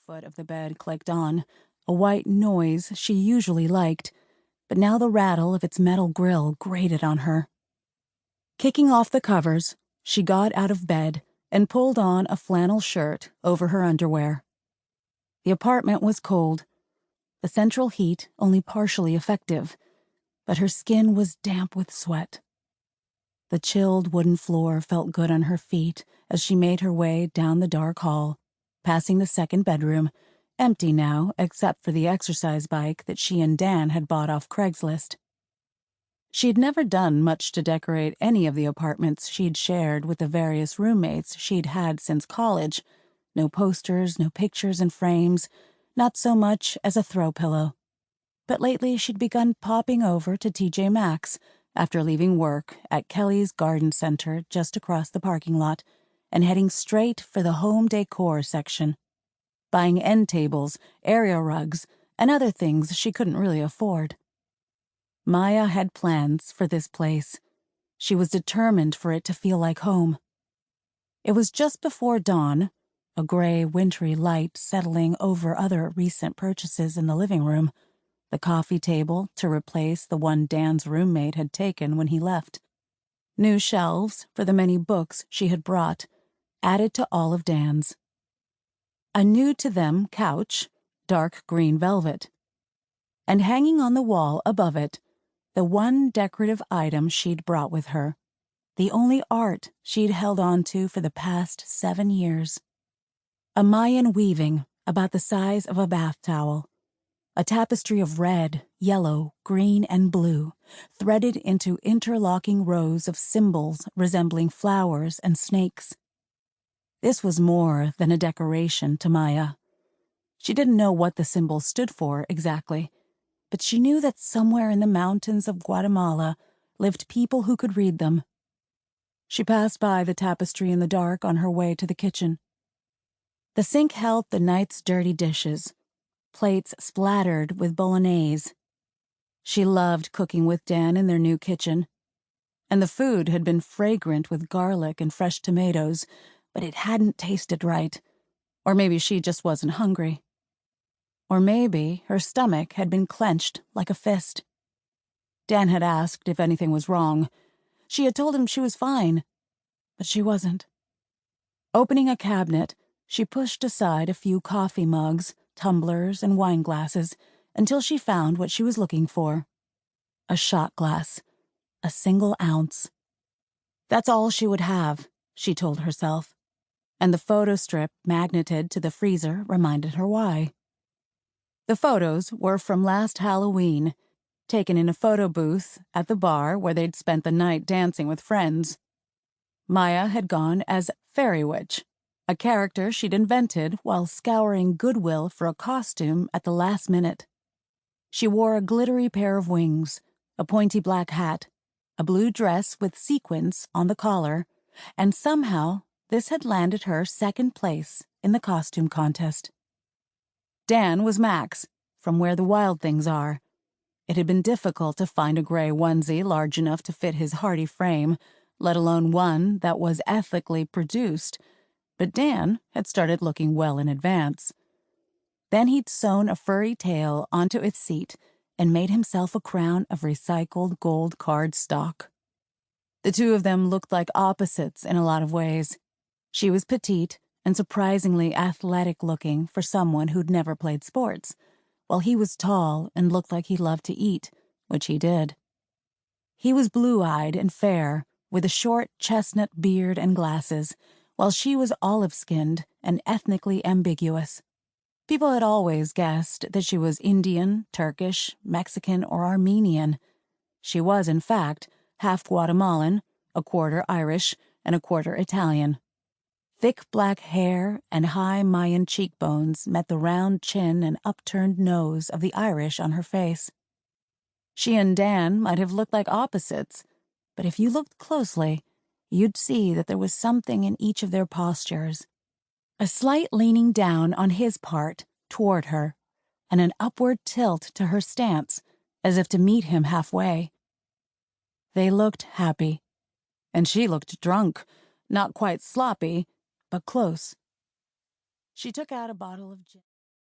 foot of the bed clicked on, a white noise she usually liked, but now the rattle of its metal grill grated on her. Kicking off the covers, she got out of bed and pulled on a flannel shirt over her underwear. The apartment was cold, the central heat only partially effective, but her skin was damp with sweat. The chilled wooden floor felt good on her feet as she made her way down the dark hall, passing the second bedroom, empty now except for the exercise bike that she and Dan had bought off Craigslist. She'd never done much to decorate any of the apartments she'd shared with the various roommates she'd had since college. No posters, no pictures and frames, not so much as a throw pillow. But lately she'd begun popping over to TJ Maxx after leaving work at Kelly's Garden Center just across the parking lot and heading straight for the home decor section, buying end tables, area rugs, and other things she couldn't really afford. Maya had plans for this place. She was determined for it to feel like home. It was just before dawn, a gray, wintry light settling over other recent purchases in the living room, the coffee table to replace the one Dan's roommate had taken when he left, new shelves for the many books she had brought, added to all of Dan's. A new-to-them couch, dark green velvet, and hanging on the wall above it, the one decorative item she'd brought with her, the only art she'd held on to for the past 7 years. A Mayan weaving about the size of a bath towel, a tapestry of red, yellow, green, and blue, threaded into interlocking rows of symbols resembling flowers and snakes. This was more than a decoration to Maya. She didn't know what the symbols stood for exactly, but she knew that somewhere in the mountains of Guatemala lived people who could read them. She passed by the tapestry in the dark on her way to the kitchen. The sink held the night's dirty dishes, plates splattered with bolognese. She loved cooking with Dan in their new kitchen, and the food had been fragrant with garlic and fresh tomatoes, but it hadn't tasted right. Or maybe she just wasn't hungry. Or maybe her stomach had been clenched like a fist. Dan had asked if anything was wrong. She had told him she was fine, but she wasn't. Opening a cabinet, she pushed aside a few coffee mugs, tumblers, and wine glasses until she found what she was looking for. A shot glass. A single ounce. That's all she would have, she told herself, and the photo strip magneted to the freezer reminded her why. The photos were from last Halloween, taken in a photo booth at the bar where they'd spent the night dancing with friends. Maya had gone as Fairy Witch, a character she'd invented while scouring Goodwill for a costume at the last minute. She wore a glittery pair of wings, a pointy black hat, a blue dress with sequins on the collar, and somehow this had landed her second place in the costume contest. Dan was Max, from where the Wild Things are. It had been difficult to find a gray onesie large enough to fit his hardy frame, let alone one that was ethically produced, but Dan had started looking well in advance. Then he'd sewn a furry tail onto its seat and made himself a crown of recycled gold cardstock. The two of them looked like opposites in a lot of ways. She was petite and surprisingly athletic-looking for someone who'd never played sports, while he was tall and looked like he loved to eat, which he did. He was blue-eyed and fair, with a short chestnut beard and glasses, while she was olive-skinned and ethnically ambiguous. People had always guessed that she was Indian, Turkish, Mexican, or Armenian. She was, in fact, half Guatemalan, a quarter Irish, and a quarter Italian. Thick black hair and high Mayan cheekbones met the round chin and upturned nose of the Irish on her face. She and Dan might have looked like opposites, but if you looked closely, you'd see that there was something in each of their postures. A slight leaning down on his part toward her, and an upward tilt to her stance, as if to meet him halfway. They looked happy, and she looked drunk, not quite sloppy, but close. She took out a bottle of gin.